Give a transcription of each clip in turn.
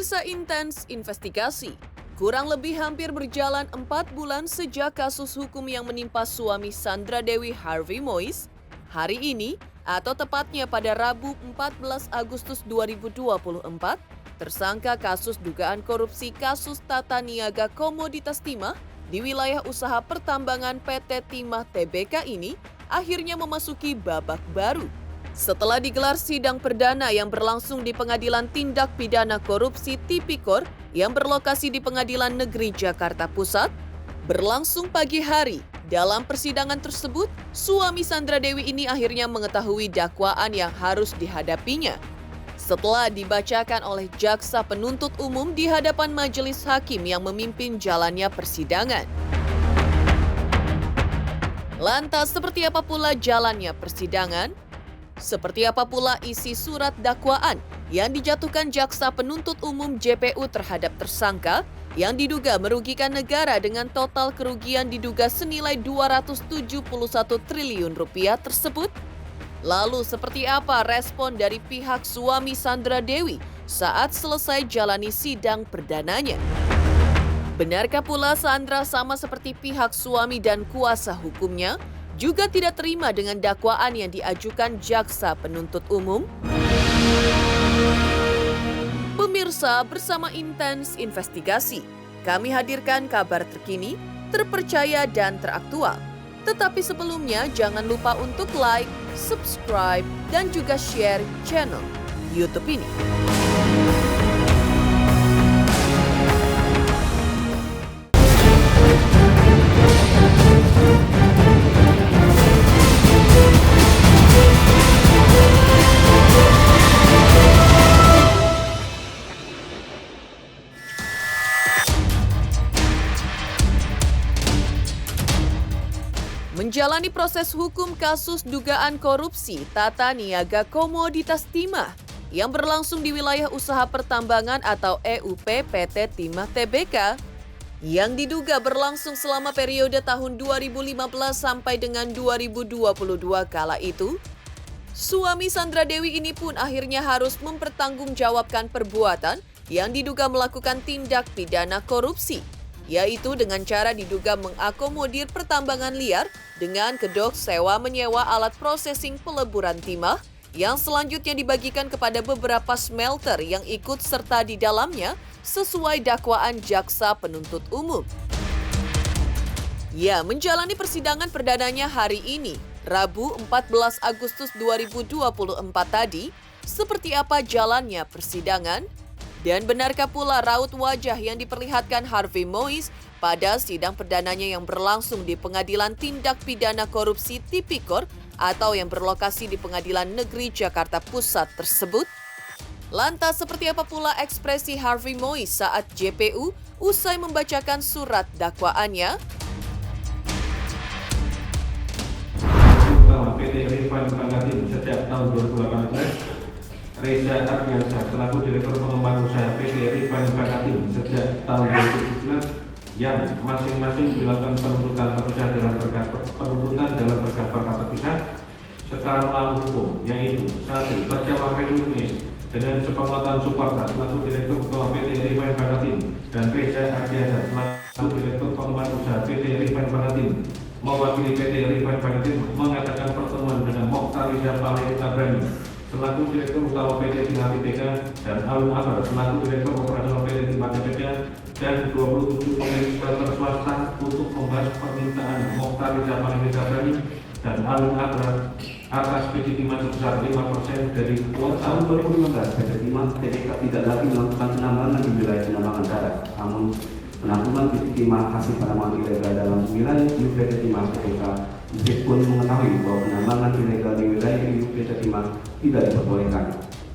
Pemirsa Intens Investigasi, kurang lebih hampir berjalan 4 bulan sejak kasus hukum yang menimpa suami Sandra Dewi Harvey Mois. Hari ini, atau tepatnya pada Rabu 14 Agustus 2024, tersangka kasus dugaan korupsi kasus tata niaga komoditas timah di wilayah usaha pertambangan PT Timah Tbk ini akhirnya memasuki babak baru. Setelah digelar sidang perdana yang berlangsung di Pengadilan Tindak Pidana Korupsi Tipikor yang berlokasi di Pengadilan Negeri Jakarta Pusat, berlangsung pagi hari. Dalam persidangan tersebut, suami Sandra Dewi ini akhirnya mengetahui dakwaan yang harus dihadapinya. Setelah dibacakan oleh jaksa penuntut umum di hadapan majelis hakim yang memimpin jalannya persidangan. Lantas, seperti apa pula jalannya persidangan? Seperti apa pula isi surat dakwaan yang dijatuhkan jaksa penuntut umum JPU terhadap tersangka yang diduga merugikan negara dengan total kerugian diduga senilai 271 triliun rupiah tersebut? Lalu seperti apa respon dari pihak suami Sandra Dewi saat selesai jalani sidang perdananya? Benarkah pula Sandra sama seperti pihak suami dan kuasa hukumnya juga tidak terima dengan dakwaan yang diajukan jaksa penuntut umum? Pemirsa, bersama Intens Investigasi, kami hadirkan kabar terkini, terpercaya dan teraktual. Tetapi sebelumnya jangan lupa untuk like, subscribe, dan juga share channel YouTube ini. Menjalani proses hukum kasus dugaan korupsi tata niaga komoditas timah yang berlangsung di wilayah usaha pertambangan atau EUP PT Timah Tbk yang diduga berlangsung selama periode tahun 2015 sampai dengan 2022 kala itu, suami Sandra Dewi ini pun akhirnya harus mempertanggungjawabkan perbuatan yang diduga melakukan tindak pidana korupsi, yaitu dengan cara diduga mengakomodir pertambangan liar dengan kedok sewa menyewa alat processing peleburan timah yang selanjutnya dibagikan kepada beberapa smelter yang ikut serta di dalamnya sesuai dakwaan jaksa penuntut umum. Ya, menjalani persidangan perdananya hari ini, Rabu 14 Agustus 2024 tadi, seperti apa jalannya persidangan? Dan benarkah pula raut wajah yang diperlihatkan Harvey Mois pada sidang perdananya yang berlangsung di Pengadilan Tindak Pidana Korupsi Tipikor atau yang berlokasi di Pengadilan Negeri Jakarta Pusat tersebut? Lantas seperti apa pula ekspresi Harvey Mois saat JPU usai membacakan surat dakwaannya? PT Rifan Panggatin sejak tahun 2018, Reza Ardiansyah selaku Direktur Pengembangan Usaha PT Rifan Panggatin sejak tahun 2017 yang masing-masing dilakukan penuntutan terpisah dalam berkas perkara terpisah secara melawan hukum, yaitu 1. Terdakwa Nunis dengan sepengetahuan Suparta selaku Direktur Ketua PT Rifan Panggatin dan Reza Ardiansyah selaku Direktur Pengembangan Usaha PT Rifan Panggatin mewakili PT Rifan Panggatin mengadakan pertemuan dengan Mokhtar Rizal Tabrani selaku Direktur Utama PT Timah Tbk dan Alun Akbar selaku Direktur Operasional PT Timah Tbk dan 27 pemilik smelter swasta untuk membahas permintaan Mokhtar Rizal Tabrani dan Alun Akbar atas PT Timah sebesar 5% dari kuota. Tahun 2015, PT Timah Tbk tidak lagi melakukan penambangan di wilayah penambangan darat, namun penambangan PT Timah hasil penambangan ilegal dalam wilayah PT Timah Tbk. Meskipun mengetahui bahwa penambangan ilegal di wilayah PT Timah tidak diperbolehkan,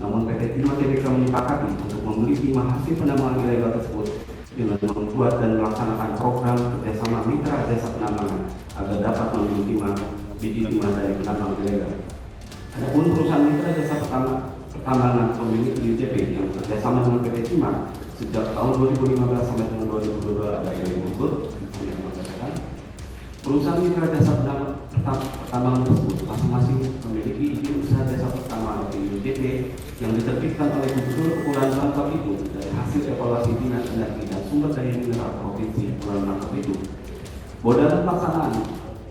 namun PT Timah Tbk menyepakati untuk membeli timah hasil penambangan ilegal tersebut dengan membuat dan melaksanakan program kerjasama mitra jasa penambangan agar dapat membeli timah biji timah dari penambang ilegal. Adapun perusahaan mitra jasa pertambangan pemilik IJP yang kerjasama dengan PT Timah sejak tahun 2015 sampai dengan 2022 ada yang berikut. Perusahaan mitra jasa pertambangan tersebut masing-masing memiliki izin usaha jasa pertambangan atau BPUPT yang diterbitkan oleh Gubernur Kepulauan Langkat itu dari hasil evaluasi Dinas Energi dan Sumber Daya Mineral Provinsi Kepulauan Langkat itu, bahwa dalam pelaksanaan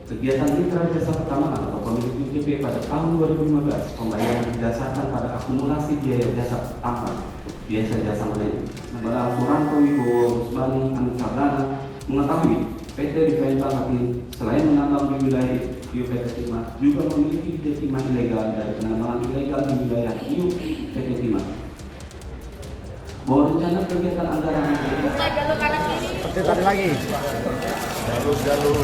kegiatan mitra jasa pertambangan atau pemilik UJP pada tahun 2015, pembayaran didasarkan pada akumulasi biaya jasa tambang, biasa jasa manajemen. Saudara Suranto Wibowo Rusbani Amin Sabdana mengetahui PT Divine Bangkatin selain menambang di wilayah UPT Timah juga memiliki bidang timah ilegal dari penambangan ilegal di wilayah UPT Timah. Bahwa rencana kegiatan anggaran Seperti tadi lagi. Jalur.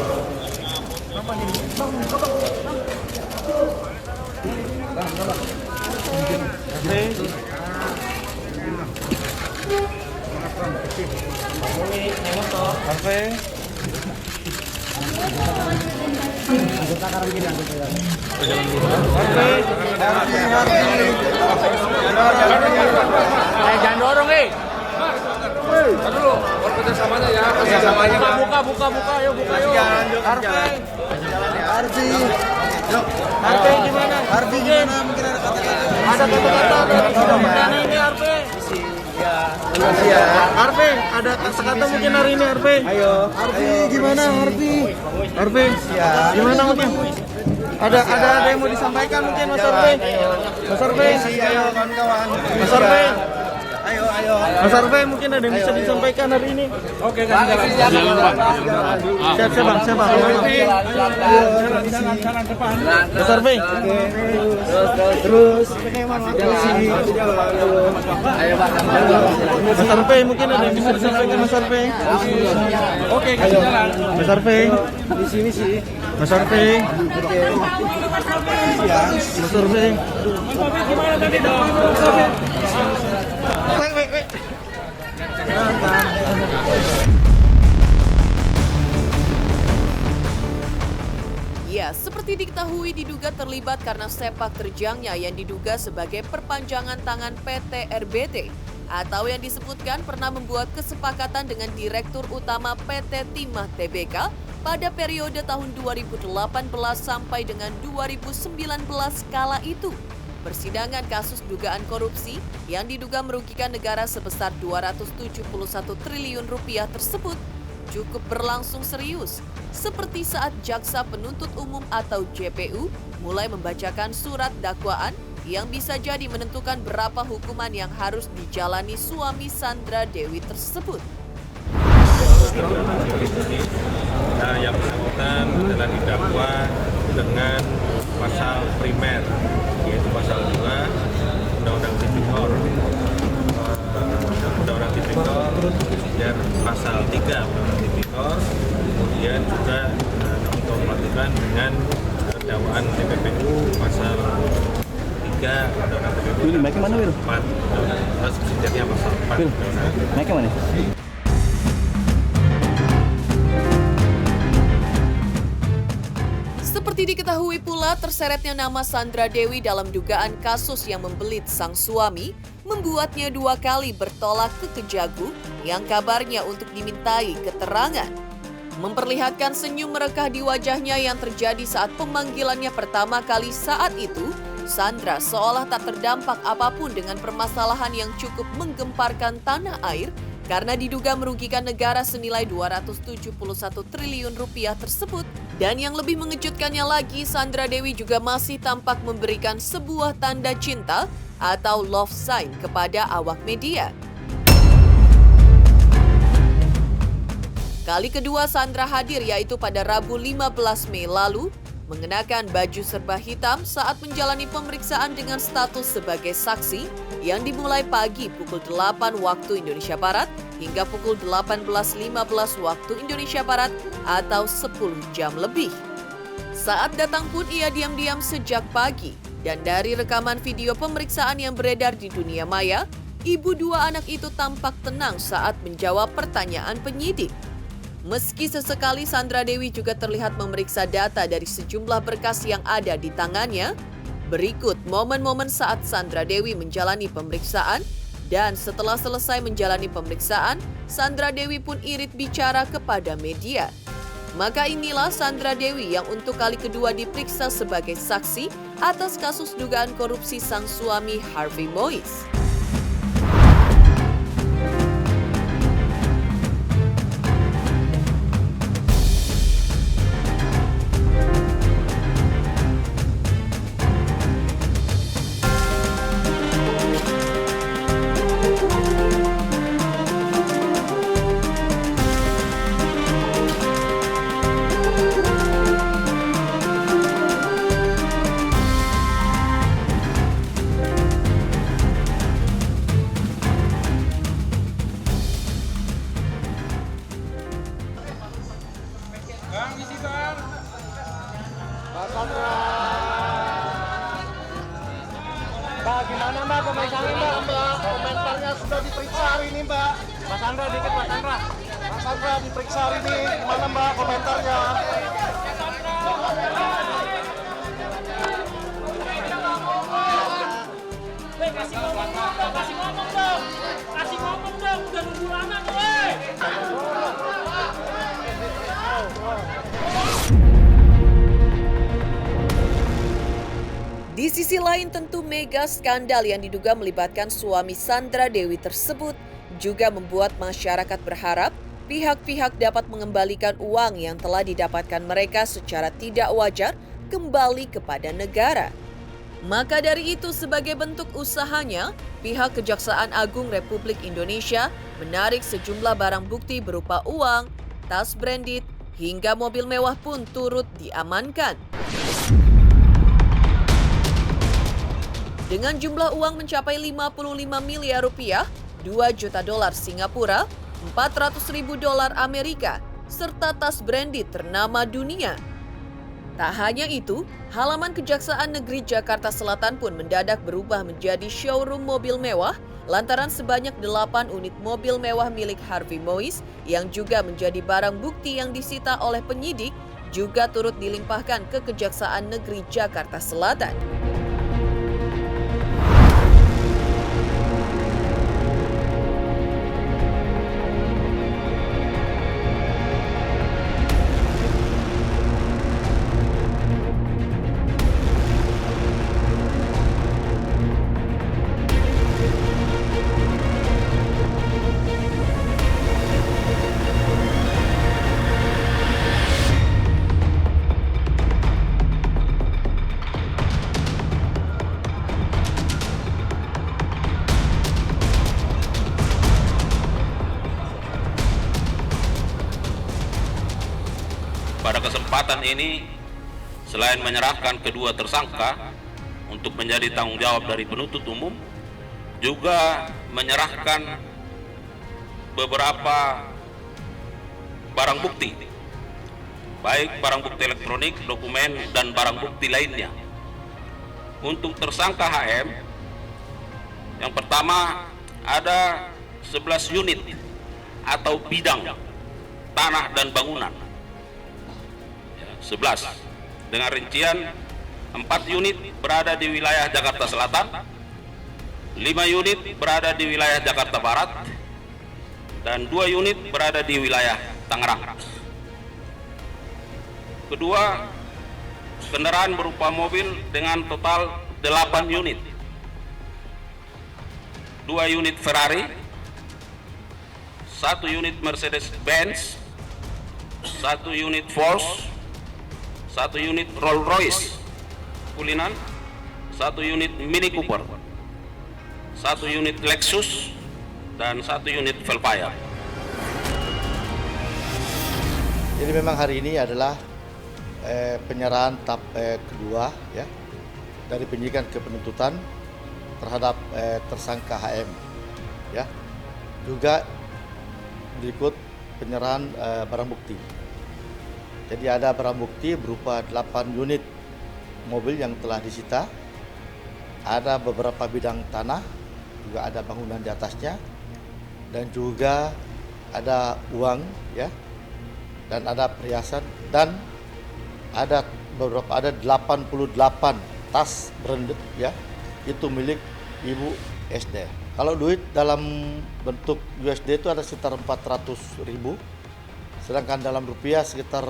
Jangan dorong, dulu, kerjasamanya ya, kerjasamanya. Buka, yuk, Harvey. Harvey gimana? Mungkin ada kata-kata. Ada kata-kata ini Harvey. Ya. Harvey, ada kata-kata mungkin hari ini Harvey. Ayo. Harvey gimana Harvey? Gimana mungkin? Ada yang mau disampaikan mungkin Mas Harvey? Mas Harvey. Ayo kawan-kawan. Mas Harvey. Ayo. Mas Harvey mungkin ada yang bisa disampaikan hari ini. Oke, kan siapa? Jalan depan. Mas Harvey. Terus. Ayo Pak. Mas Harvey mungkin ada yang bisa disampaikan Mas Harvey. Oke, kasih jalan. Mas Harvey. Di sini sih. Mas Harvey. Oke. Mas Harvey. Gimana tadi dong? Wait. Ya, seperti diketahui diduga terlibat karena sepak terjangnya yang diduga sebagai perpanjangan tangan PT RBT atau yang disebutkan pernah membuat kesepakatan dengan Direktur Utama PT Timah Tbk pada periode tahun 2018 sampai dengan 2019 kala itu. Persidangan kasus dugaan korupsi yang diduga merugikan negara sebesar 271 triliun rupiah tersebut cukup berlangsung serius, seperti saat Jaksa Penuntut Umum atau JPU mulai membacakan surat dakwaan yang bisa jadi menentukan berapa hukuman yang harus dijalani suami Sandra Dewi tersebut. Yang bersangkutan adalah didakwa dengan pasal primer, yaitu pasal 2 Undang-Undang Tipikor, dan pasal 3 Undang-Undang Tipikor, kemudian juga untuk melakukan dengan dakwaan TPPU pasal 3 Undang-Undang Tipikor, pasal 4 Undang-Undang pasal 4 Undang-Undang. Seperti diketahui pula, terseretnya nama Sandra Dewi dalam dugaan kasus yang membelit sang suami membuatnya 2 kali bertolak ke Kejagung yang kabarnya untuk dimintai keterangan. Memperlihatkan senyum merekah di wajahnya yang terjadi saat pemanggilannya pertama kali saat itu, Sandra seolah tak terdampak apapun dengan permasalahan yang cukup menggemparkan tanah air karena diduga merugikan negara senilai 271 triliun rupiah tersebut. Dan yang lebih mengejutkannya lagi, Sandra Dewi juga masih tampak memberikan sebuah tanda cinta atau love sign kepada awak media. Kali kedua Sandra hadir yaitu pada Rabu 15 Mei lalu, mengenakan baju serba hitam saat menjalani pemeriksaan dengan status sebagai saksi yang dimulai pagi pukul 8 waktu Indonesia Barat hingga pukul 18.15 waktu Indonesia Barat atau 10 jam lebih. Saat datang pun ia diam-diam sejak pagi dan dari rekaman video pemeriksaan yang beredar di dunia maya, ibu 2 anak itu tampak tenang saat menjawab pertanyaan penyidik. Meski sesekali Sandra Dewi juga terlihat memeriksa data dari sejumlah berkas yang ada di tangannya, berikut momen-momen saat Sandra Dewi menjalani pemeriksaan dan setelah selesai menjalani pemeriksaan, Sandra Dewi pun irit bicara kepada media. Maka inilah Sandra Dewi yang untuk kali kedua diperiksa sebagai saksi atas kasus dugaan korupsi sang suami Harvey Moise. Mbak, gimana Mbak pemeriksaannya Mbak? Komentarnya sudah diperiksa hari ini Mbak. Mas Andra dikit Mas Andra. Mas Andra diperiksa hari ini, gimana Mbak komentarnya? Kasih ngomong dong, udah nunggu lama tuh, Di sisi lain tentu mega skandal yang diduga melibatkan suami Sandra Dewi tersebut juga membuat masyarakat berharap pihak-pihak dapat mengembalikan uang yang telah didapatkan mereka secara tidak wajar kembali kepada negara. Maka dari itu sebagai bentuk usahanya, pihak Kejaksaan Agung Republik Indonesia menarik sejumlah barang bukti berupa uang, tas branded, hingga mobil mewah pun turut diamankan. Dengan jumlah uang mencapai 55 miliar rupiah, 2 juta dolar Singapura, 400 ribu dolar Amerika, serta tas branded ternama dunia. Tak hanya itu, halaman Kejaksaan Negeri Jakarta Selatan pun mendadak berubah menjadi showroom mobil mewah lantaran sebanyak 8 unit mobil mewah milik Harvey Moise yang juga menjadi barang bukti yang disita oleh penyidik juga turut dilimpahkan ke Kejaksaan Negeri Jakarta Selatan. Pada kesempatan ini, selain menyerahkan kedua tersangka untuk menjadi tanggung jawab dari penuntut umum, juga menyerahkan beberapa barang bukti, baik barang bukti elektronik, dokumen, dan barang bukti lainnya. Untuk tersangka HM, yang pertama ada 11 unit atau bidang tanah dan bangunan. 11 dengan rincian 4 unit berada di wilayah Jakarta Selatan, 5 unit berada di wilayah Jakarta Barat, dan 2 unit berada di wilayah Tangerang. Kedua, kendaraan berupa mobil dengan total 8 unit, 2 unit Ferrari, 1 unit Mercedes-Benz, 1 unit Porsche, 1 unit Rolls-Royce Cullinan, 1 unit Mini Cooper, 1 unit Lexus, dan 1 unit Velfire. Jadi memang hari ini adalah penyerahan tahap kedua ya dari penyidikan ke penuntutan terhadap tersangka HM ya. Juga berikut penyerahan barang bukti. Jadi ada barang bukti berupa 8 unit mobil yang telah disita, ada beberapa bidang tanah, juga ada bangunan di atasnya, dan juga ada uang ya, dan ada perhiasan, dan ada 88 tas branded ya, itu milik Ibu SD. Kalau duit dalam bentuk USD itu ada sekitar 400.000, sedangkan dalam rupiah sekitar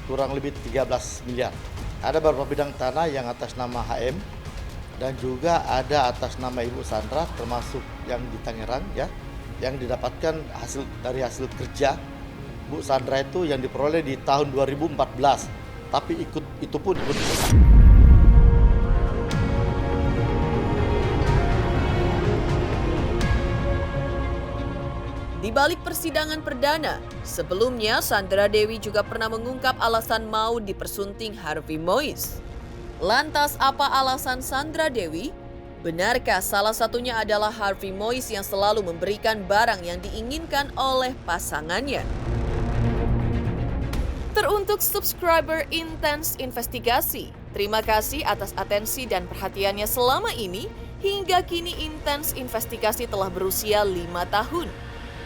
kurang lebih 13 miliar. ada beberapa bidang tanah yang atas nama HM dan juga ada atas nama Ibu Sandra, termasuk yang di Tangerang ya, yang didapatkan dari hasil kerja Bu Sandra itu yang diperoleh di tahun 2014, tapi itu pun ikut disesak. Di balik persidangan perdana, sebelumnya Sandra Dewi juga pernah mengungkap alasan mau dipersunting Harvey Mois. Lantas apa alasan Sandra Dewi? Benarkah salah satunya adalah Harvey Mois yang selalu memberikan barang yang diinginkan oleh pasangannya? Teruntuk subscriber Intens Investigasi, terima kasih atas atensi dan perhatiannya selama ini. Hingga kini Intens Investigasi telah berusia 5 tahun.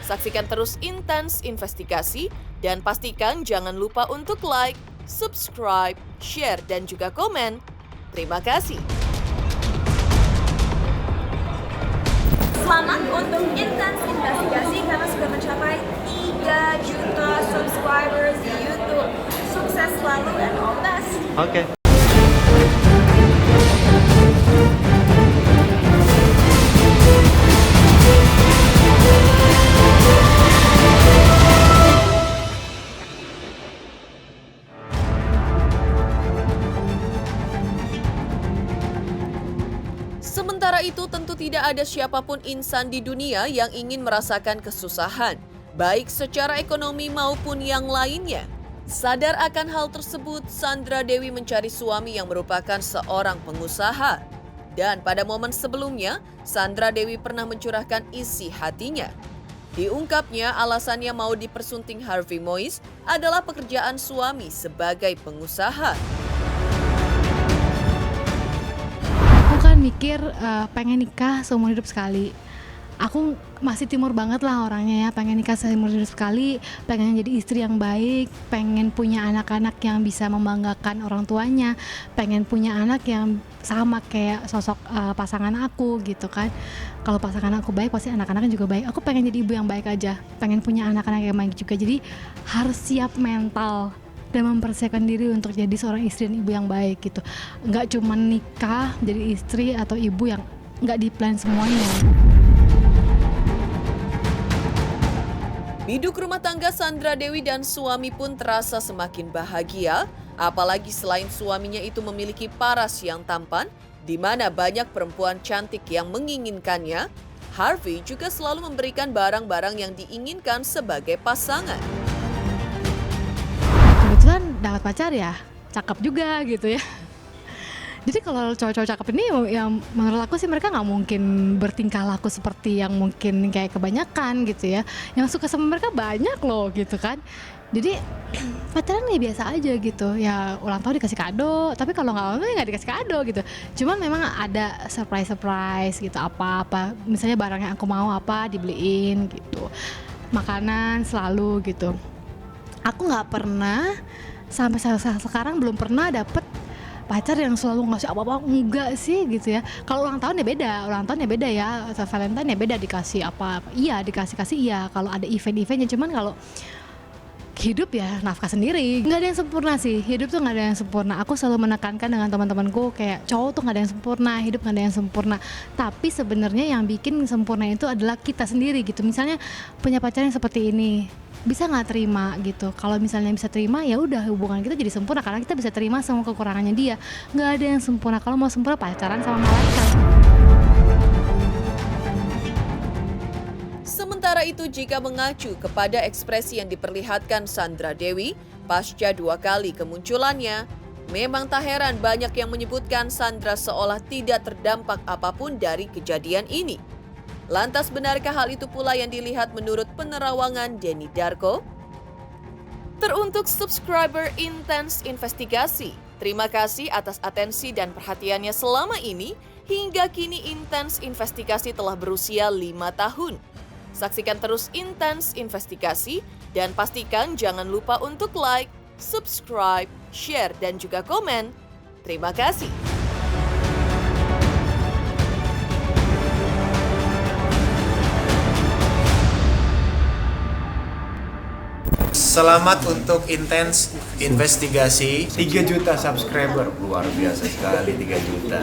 Saksikan terus Intens Investigasi dan pastikan jangan lupa untuk like, subscribe, share, dan juga komen. Terima kasih. Selamat untuk Intens Investigasi karena sudah mencapai 3 juta subscribers di YouTube. Sukses selalu and all the best. Oke. Sementara itu tentu tidak ada siapapun insan di dunia yang ingin merasakan kesusahan, baik secara ekonomi maupun yang lainnya. Sadar akan hal tersebut, Sandra Dewi mencari suami yang merupakan seorang pengusaha. Dan pada momen sebelumnya, Sandra Dewi pernah mencurahkan isi hatinya. Diungkapnya alasannya mau dipersunting Harvey Mois adalah pekerjaan suami sebagai pengusaha. Aku kan mikir pengen nikah seumur hidup sekali. Aku masih timur banget lah orangnya ya, pengen nikah seumur hidup sekali, pengen jadi istri yang baik, pengen punya anak-anak yang bisa membanggakan orang tuanya, pengen punya anak yang sama kayak sosok pasangan aku gitu kan. Kalau pasangan aku baik pasti anak-anaknya juga baik. Aku pengen jadi ibu yang baik aja, pengen punya anak-anak yang baik juga. Jadi harus siap mental dan mempersiapkan diri untuk jadi seorang istri dan ibu yang baik gitu. Nggak cuma nikah jadi istri atau ibu yang nggak di-plan semuanya. Biduk rumah tangga Sandra Dewi dan suami pun terasa semakin bahagia, apalagi selain suaminya itu memiliki paras yang tampan, di mana banyak perempuan cantik yang menginginkannya. Harvey juga selalu memberikan barang-barang yang diinginkan sebagai pasangan. Kebetulan dapat pacar ya, cakep juga gitu ya. Jadi kalau cowok-cowok cakep ini yang menurut aku sih mereka nggak mungkin bertingkah laku seperti yang mungkin kayak kebanyakan gitu ya. Yang suka sama mereka banyak loh gitu kan. Jadi pacaran ya biasa aja gitu. Ya ulang tahun dikasih kado, tapi kalau nggak ulang tahun nggak dikasih kado gitu. Cuma memang ada surprise gitu apa-apa. Misalnya barang yang aku mau apa dibeliin gitu. Makanan selalu gitu. Aku nggak pernah sampai sekarang belum pernah dapet pacar yang selalu ngasih apa-apa, enggak sih gitu ya. Kalau ulang tahun ya beda ya, Valentine ya beda dikasih apa, iya dikasih iya kalau ada event-eventnya. Cuman kalau hidup ya nafkah sendiri, nggak ada yang sempurna sih, hidup tuh nggak ada yang sempurna. Aku selalu menekankan dengan teman-temanku kayak cowok tuh nggak ada yang sempurna, hidup nggak ada yang sempurna. Tapi sebenarnya yang bikin sempurna itu adalah kita sendiri gitu. Misalnya punya pacar yang seperti ini, bisa nggak terima gitu. Kalau misalnya bisa terima ya udah hubungan kita jadi sempurna karena kita bisa terima semua kekurangannya dia. Nggak ada yang sempurna. Kalau mau sempurna pacaran sama malaikat. Sementara itu jika mengacu kepada ekspresi yang diperlihatkan Sandra Dewi pasca 2 kali kemunculannya, memang tak heran banyak yang menyebutkan Sandra seolah tidak terdampak apapun dari kejadian ini. Lantas benarkah hal itu pula yang dilihat menurut penerawangan Denny Darko? Teruntuk subscriber Intens Investigasi, terima kasih atas atensi dan perhatiannya selama ini. Hingga kini Intens Investigasi telah berusia 5 tahun. Saksikan terus Intens Investigasi dan pastikan jangan lupa untuk like, subscribe, share, dan juga komen. Terima kasih. Selamat untuk Intens Investigasi 3 juta subscriber, luar biasa sekali 3 juta.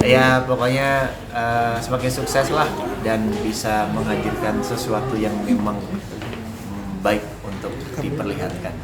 Ya pokoknya semakin sukses lah dan bisa menghadirkan sesuatu yang memang baik untuk diperlihatkan.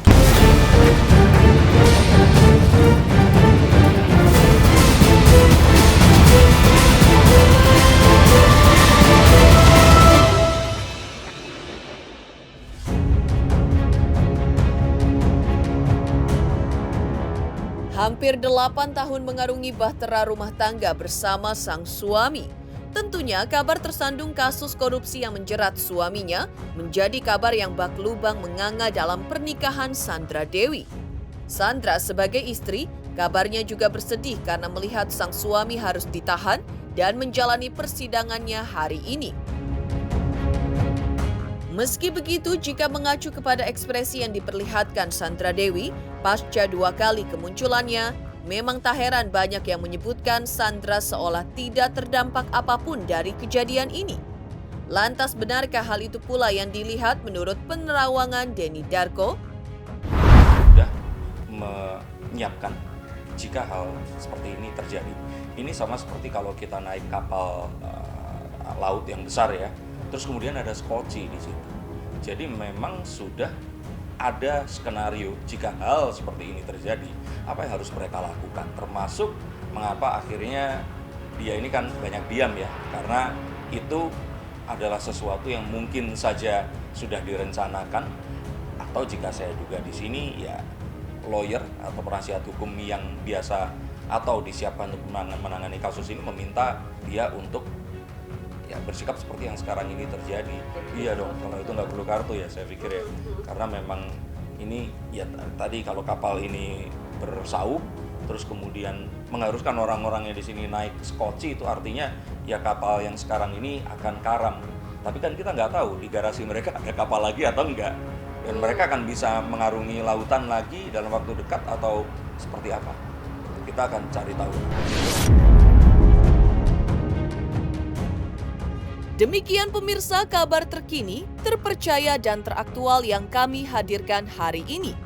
Hampir 8 tahun mengarungi bahtera rumah tangga bersama sang suami. Tentunya kabar tersandung kasus korupsi yang menjerat suaminya menjadi kabar yang bak lubang menganga dalam pernikahan Sandra Dewi. Sandra sebagai istri, kabarnya juga bersedih karena melihat sang suami harus ditahan dan menjalani persidangannya hari ini. Meski begitu, jika mengacu kepada ekspresi yang diperlihatkan Sandra Dewi pasca 2 kali kemunculannya, memang tak heran banyak yang menyebutkan Sandra seolah tidak terdampak apapun dari kejadian ini. Lantas benarkah hal itu pula yang dilihat menurut penerawangan Denny Darko? Sudah menyiapkan jika hal seperti ini terjadi. Ini sama seperti kalau kita naik kapal laut yang besar ya. Terus kemudian ada skoci di situ. Jadi memang sudah ada skenario jika hal seperti ini terjadi, apa yang harus mereka lakukan. Termasuk mengapa akhirnya dia ini kan banyak diam ya, karena itu adalah sesuatu yang mungkin saja sudah direncanakan, atau jika saya duga di sini ya lawyer atau penasihat hukum yang biasa atau disiapkan untuk menangani kasus ini meminta dia untuk ya bersikap seperti yang sekarang ini terjadi. Iya dong, kalau itu nggak perlu kartu ya saya pikir ya, karena memang ini ya tadi kalau kapal ini bersaup terus kemudian mengharuskan orang-orangnya di sini naik skoci, itu artinya ya kapal yang sekarang ini akan karam. Tapi kan kita nggak tahu di garasi mereka ada kapal lagi atau enggak, dan mereka akan bisa mengarungi lautan lagi dalam waktu dekat atau seperti apa, kita akan cari tahu. Demikian pemirsa kabar terkini, terpercaya dan teraktual yang kami hadirkan hari ini.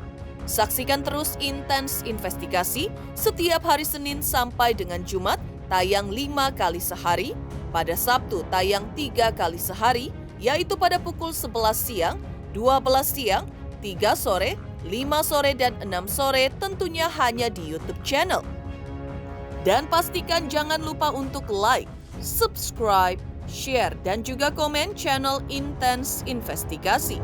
Saksikan terus Intens Investigasi setiap hari Senin sampai dengan Jumat tayang 5 kali sehari, pada Sabtu tayang 3 kali sehari, yaitu pada pukul 11 siang, 12 siang, 3 sore, 5 sore, dan 6 sore tentunya hanya di YouTube channel. Dan pastikan jangan lupa untuk like, subscribe, share, dan juga komen channel Intens Investigasi.